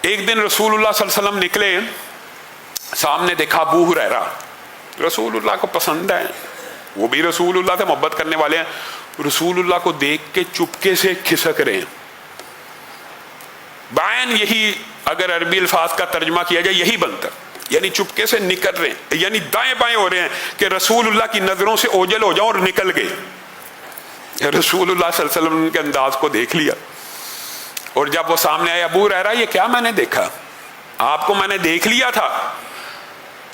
ایک دن رسول اللہ صلی اللہ علیہ وسلم نکلے، سامنے دیکھا ابو ہریرہ، رسول اللہ کو پسند ہے، وہ بھی رسول اللہ سے محبت کرنے والے ہیں، رسول اللہ کو دیکھ کے چپکے سے کھسک رہے ہیں. بائن یہی اگر عربی الفاظ کا ترجمہ کیا جائے یہی بنتا، یعنی چپکے سے نکل رہے ہیں، یعنی دائیں بائیں ہو رہے ہیں کہ رسول اللہ کی نظروں سے اوجھل ہو جاؤ، اور نکل گئے. رسول اللہ صلی اللہ علیہ وسلم کے انداز کو دیکھ لیا، اور جب وہ سامنے آئے، ابو ہریرہ یہ کیا میں نے دیکھا؟ آپ کو میں نے دیکھ لیا تھا.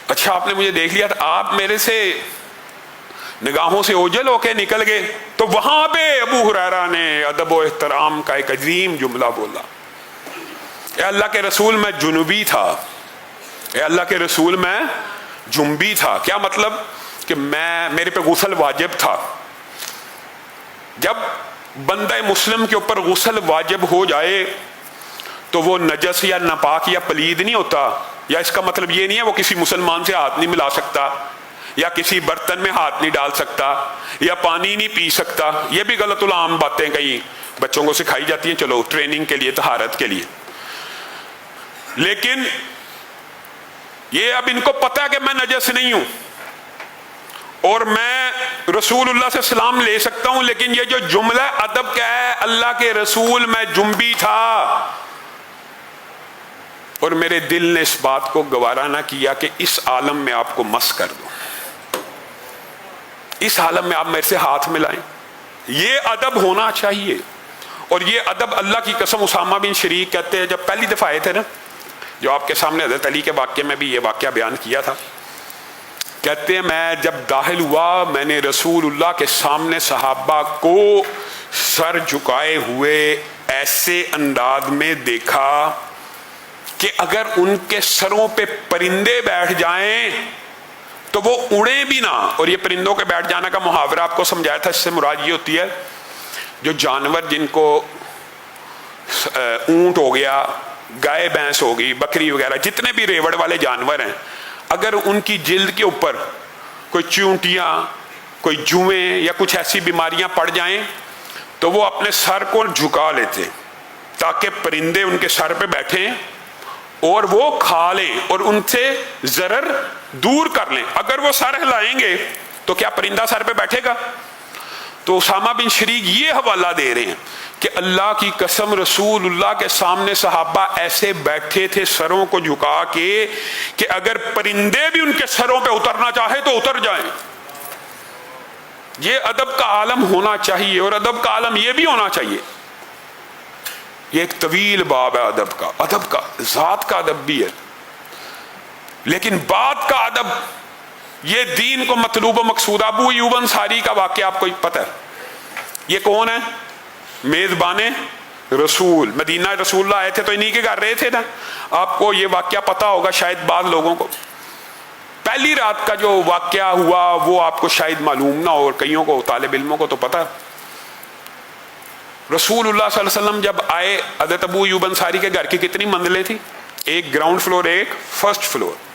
اچھا آپ نے مجھے دیکھ لیا تھا، آپ میرے سے نگاہوں سے اوجھل ہو کے نکل گئے. تو وہاں پہ ابو ہریرہ نے ادب و احترام کا ایک عظیم جملہ بولا، اے اللہ کے رسول میں جنوبی تھا، اے اللہ کے رسول میں جنبی تھا. کیا مطلب؟ کہ میرے پہ غسل واجب تھا. جب بندہ مسلم کے اوپر غسل واجب ہو جائے تو وہ نجس یا ناپاک یا پلید نہیں ہوتا، یا اس کا مطلب یہ نہیں ہے وہ کسی مسلمان سے ہاتھ نہیں ملا سکتا، یا کسی برتن میں ہاتھ نہیں ڈال سکتا، یا پانی نہیں پی سکتا. یہ بھی غلط العام باتیں کئی بچوں کو سکھائی جاتی ہیں، چلو ٹریننگ کے لیے، طہارت کے لیے. لیکن یہ اب ان کو پتا ہے کہ میں نجس نہیں ہوں اور میں رسول اللہ سے سلام لے سکتا ہوں، لیکن یہ جو جملہ ادب کیا ہے، اللہ کے رسول میں جنبی تھا، اور میرے دل نے اس بات کو گوارا نہ کیا کہ اس عالم میں آپ کو مس کر دوں، اس عالم میں آپ میرے سے ہاتھ ملائیں. یہ ادب ہونا چاہیے. اور یہ ادب اللہ کی قسم، اسامہ بن شریک کہتے ہیں جب پہلی دفعہ آئے تھے نا، جو آپ کے سامنے حضرت علی کے واقعے میں بھی یہ واقعہ بیان کیا تھا، کہتے ہیں میں جب داخل ہوا میں نے رسول اللہ کے سامنے صحابہ کو سر جھکائے ہوئے ایسے انداز میں دیکھا کہ اگر ان کے سروں پہ پرندے بیٹھ جائیں تو وہ اڑیں بھی نہ. اور یہ پرندوں کے بیٹھ جانا کا محاورہ آپ کو سمجھایا تھا، اس سے مراد یہ ہوتی ہے جو جانور جن کو اونٹ ہو گیا، گائے بھینس ہو گئی، بکری وغیرہ، جتنے بھی ریوڑ والے جانور ہیں، اگر ان کی جلد کے اوپر کوئی چونٹیاں، کوئی جوئیں یا کچھ ایسی بیماریاں پڑ جائیں تو وہ اپنے سر کو جھکا لیتے تاکہ پرندے ان کے سر پہ بیٹھیں اور وہ کھا لیں اور ان سے ضرر دور کر لیں. اگر وہ سر ہلائیں گے تو کیا پرندہ سر پہ بیٹھے گا؟ تو اسامہ بن شریک یہ حوالہ دے رہے ہیں کہ اللہ کی قسم رسول اللہ کے سامنے صحابہ ایسے بیٹھے تھے سروں کو جھکا کے کہ اگر پرندے بھی ان کے سروں پہ اترنا چاہے تو اتر جائیں. یہ ادب کا عالم ہونا چاہیے، اور ادب کا عالم یہ بھی ہونا چاہیے. یہ ایک طویل باب ہے ادب کا ذات کا ادب بھی ہے، لیکن بات کا ادب یہ دین کو مطلوب و مقصود. ابو ایوب انصاری کا واقعہ آپ کو پتہ ہے، یہ کون ہے؟ میزبان رسول. مدینہ رسول اللہ آئے تھے تو انہی کے گھر رہے تھے نا. آپ کو یہ واقعہ پتا ہوگا، شاید بعض لوگوں کو پہلی رات کا جو واقعہ ہوا وہ آپ کو شاید معلوم نہ ہو، اور کئیوں کو طالب علموں کو تو پتا. رسول اللہ صلی اللہ علیہ وسلم جب آئے، حضرت ابو ایوب انصاری کے گھر کی کتنی منزلیں تھیں؟ ایک گراؤنڈ فلور، ایک فرسٹ فلور.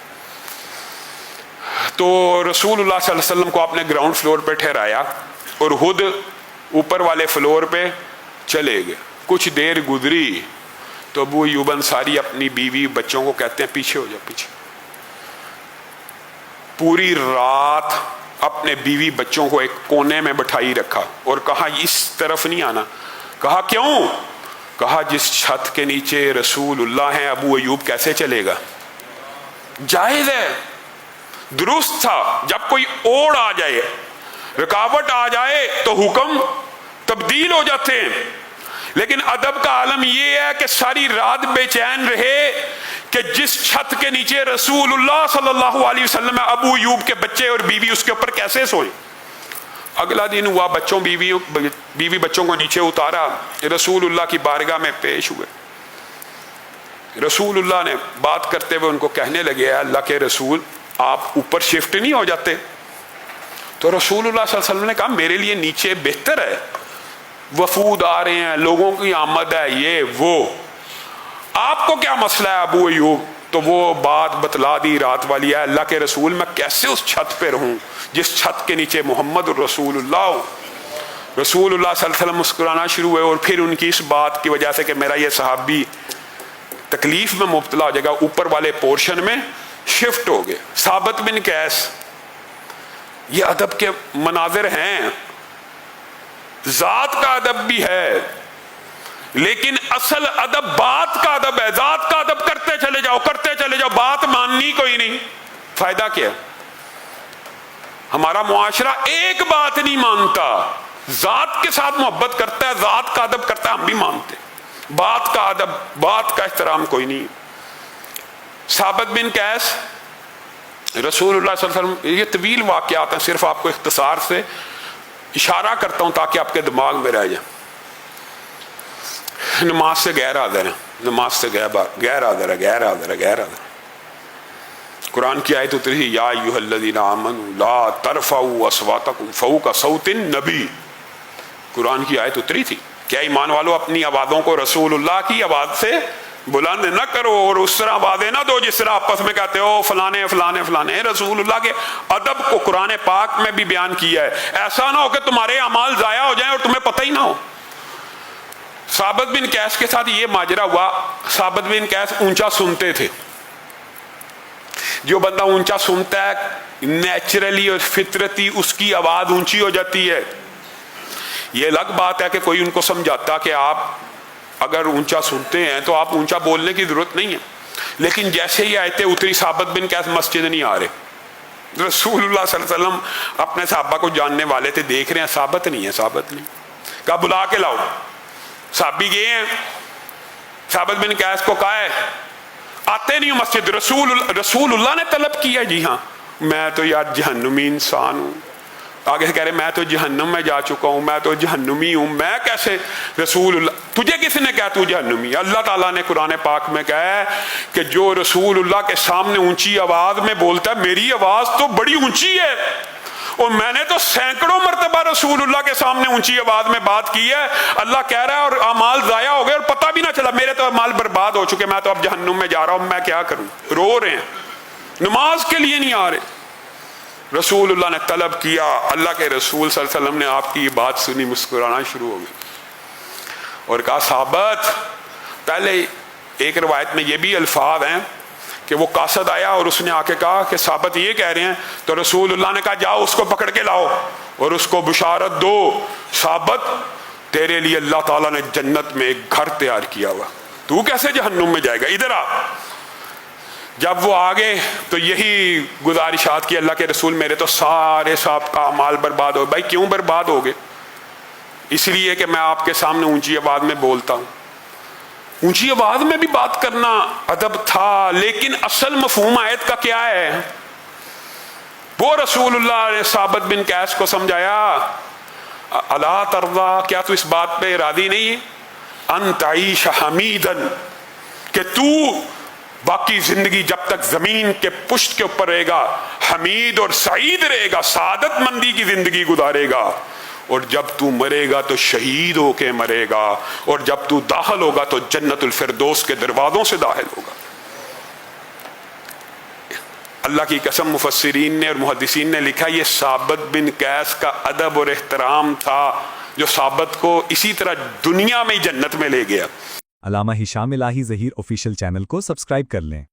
تو رسول اللہ صلی اللہ علیہ وسلم کو آپ نے گراؤنڈ فلور پہ ٹھہرایا اور خود اوپر والے فلور پہ چلے گئے. کچھ دیر گزری تو ابو ایوب انصاری اپنی بیوی بچوں کو کہتے ہیں پیچھے ہو جاؤ پیچھے. پوری رات اپنے بیوی بچوں کو ایک کونے میں بٹھائی رکھا اور کہا اس طرف نہیں آنا. کہا کیوں؟ کہا جس چھت کے نیچے رسول اللہ ہیں ابو ایوب کیسے چلے گا؟ جائز ہے، درست تھا. جب کوئی اوڑ آ جائے، رکاوٹ آ جائے تو حکم تبدیل ہو جاتے ہیں. لیکن ادب کا عالم یہ ہے کہ ساری رات بے چین رہے کہ جس چھت کے نیچے رسول اللہ صلی اللہ علیہ وسلم ابو ایوب کے بچے اور بیوی اس کے اوپر کیسے سوئیں. اگلا دن ہوا، بیوی بچوں کو نیچے اتارا، رسول اللہ کی بارگاہ میں پیش ہوئے. رسول اللہ نے بات کرتے ہوئے ان کو کہنے لگے، اللہ کے رسول آپ اوپر شفٹ نہیں ہو جاتے؟ تو رسول اللہ صلی اللہ علیہ وسلم نے کہا میرے لیے نیچے بہتر ہے، وفود آ رہے ہیں، لوگوں کی آمد ہے، یہ وہ، آپ کو کیا مسئلہ ہے ابو ایوب؟ تو وہ بات بتلا دی رات والی ہے، اللہ کے رسول میں کیسے اس چھت پہ رہوں جس چھت کے نیچے محمد رسول اللہ ہو. رسول اللہ صلی اللہ علیہ وسلم مسکرانا شروع ہوئے، اور پھر ان کی اس بات کی وجہ سے کہ میرا یہ صحابی تکلیف میں مبتلا ہو جائے گا، اوپر والے پورشن میں شفٹ ہو گئے۔ ثابت بن قیس، یہ ادب کے مناظر ہیں، ذات کا ادب بھی ہے، لیکن اصل ادب بات کا ادب ہے۔ ذات کا ادب کرتے چلے جاؤ، کرتے چلے جاؤ، بات ماننی کوئی نہیں، فائدہ کیا؟ ہمارا معاشرہ ایک بات نہیں مانتا، ذات کے ساتھ محبت کرتا ہے، ذات کا ادب کرتا ہے، ہم بھی مانتے، بات کا ادب، بات کا احترام کوئی نہیں۔ ثابت بن قیس، رسول اللہ صلی اللہ علیہ وسلم، یہ طویل واقعات ہیں، صرف آپ کو اختصار سے اشارہ کرتا ہوں تاکہ آپ کے دماغ میں رہ جائیں۔ نماز سے غیر حاضر ہے، نماز سے غیر حاضر ہے، غیر حاضر ہے، غیر حاضر ہے۔ قرآن کی آیت اتری تھی، یا ایھا الذین آمنوا لا ترفعوا اصواتکم فوق صوت النبی، قرآن کی آیت اتری تھی، کیا ایمان والو اپنی آوازوں کو رسول اللہ کی آواز سے بلند نہ کرو، اور اس طرح آوازیں نہ دو جس طرح آپس میں کہتے ہو فلانے فلانے فلانے۔ رسول اللہ کے ادب کو قرآن پاک میں بھی بیان کیا ہے، ایسا نہ ہو کہ تمہارے اعمال ضائع ہو جائیں اور تمہیں پتہ ہی نہ ہو۔ ثابت بن قیس کے ساتھ یہ ماجرا ہوا، ثابت بن قیس اونچا سنتے تھے، جو بندہ اونچا سنتا ہے نیچرلی اور فطرتی اس کی آواز اونچی ہو جاتی ہے۔ یہ الگ بات ہے کہ کوئی ان کو سمجھاتا کہ آپ اگر اونچا سنتے ہیں تو آپ اونچا بولنے کی ضرورت نہیں ہے، لیکن جیسے ہی آیتیں اتری ثابت بن قیس مسجد نہیں آ رہے۔ رسول اللہ صلی اللہ علیہ وسلم اپنے صحابہ کو جاننے والے تھے، دیکھ رہے ہیں ثابت نہیں ہے، ثابت نہیں، کہا بلا کے لاؤ۔ صحابی گئے ہیں، ثابت بن قیس کو کہا ہے آتے نہیں ہوں مسجد۔ رسول اللہ نے طلب کیا، جی ہاں میں تو یار جہنمی انسان ہوں۔ آگے سے کہہ رہے میں تو جہنم میں جا چکا ہوں، میں تو جہنمی ہوں، میں کیسے؟ رسول اللہ، تجھے کس نے کہا تو جہنمی؟ اللہ تعالیٰ نے قرآن پاک میں کہا ہے کہ جو رسول اللہ کے سامنے اونچی آواز میں بولتا ہے، میری آواز تو بڑی اونچی ہے، اور میں نے تو سینکڑوں مرتبہ رسول اللہ کے سامنے اونچی آواز میں بات کی ہے۔ اللہ کہہ رہا ہے اور اعمال ضائع ہو گئے اور پتہ بھی نہ چلا، میرے تو اعمال برباد ہو چکے، میں تو اب جہنم میں جا رہا ہوں، میں کیا کروں؟ رو رہے ہیں، نماز کے لیے نہیں آ رہے۔ رسول اللہ نے طلب کیا، اللہ کے رسول صلی اللہ علیہ وسلم نے آپ کی یہ بات سنی، مسکرانا شروع ہو گئی اور کہا ثابت، پہلے ایک روایت میں یہ بھی الفاظ ہیں کہ وہ قاصد آیا اور اس نے آ کے کہا کہ ثابت یہ کہہ رہے ہیں، تو رسول اللہ نے کہا جاؤ اس کو پکڑ کے لاؤ اور اس کو بشارت دو، ثابت تیرے لیے اللہ تعالیٰ نے جنت میں ایک گھر تیار کیا ہوا، تو کیسے جہنم میں جائے گا، ادھر آ۔ جب وہ آگے تو یہی گزارشات کی، اللہ کے رسول میرے تو سارے صاحب کا اعمال برباد ہو گئے۔ بھائی کیوں برباد ہو گئے؟ اس لیے کہ میں آپ کے سامنے اونچی آواز میں بولتا ہوں۔ اونچی آواز میں بھی بات کرنا ادب تھا، لیکن اصل مفہوم آیت کا کیا ہے؟ وہ رسول اللہ نے ثابت بن قیس کو سمجھایا، الا ترضی، کیا تو اس بات پہ راضی نہیں ہے؟ ان تعیش حمیدن، کہ تو باقی زندگی جب تک زمین کے پشت کے اوپر رہے گا حمید اور سعید رہے گا، سعادت مندی کی زندگی گزارے گا، اور جب تو مرے گا تو شہید ہو کے مرے گا، اور جب تو داخل ہوگا تو جنت الفردوس کے دروازوں سے داخل ہوگا۔ اللہ کی قسم، مفسرین نے اور محدثین نے لکھا یہ ثابت بن قیس کا ادب اور احترام تھا جو ثابت کو اسی طرح دنیا میں جنت میں لے گیا۔ علامہ ہشام الہی ظہیر آفیشیل چینل کو سبسکرائب کر لیں۔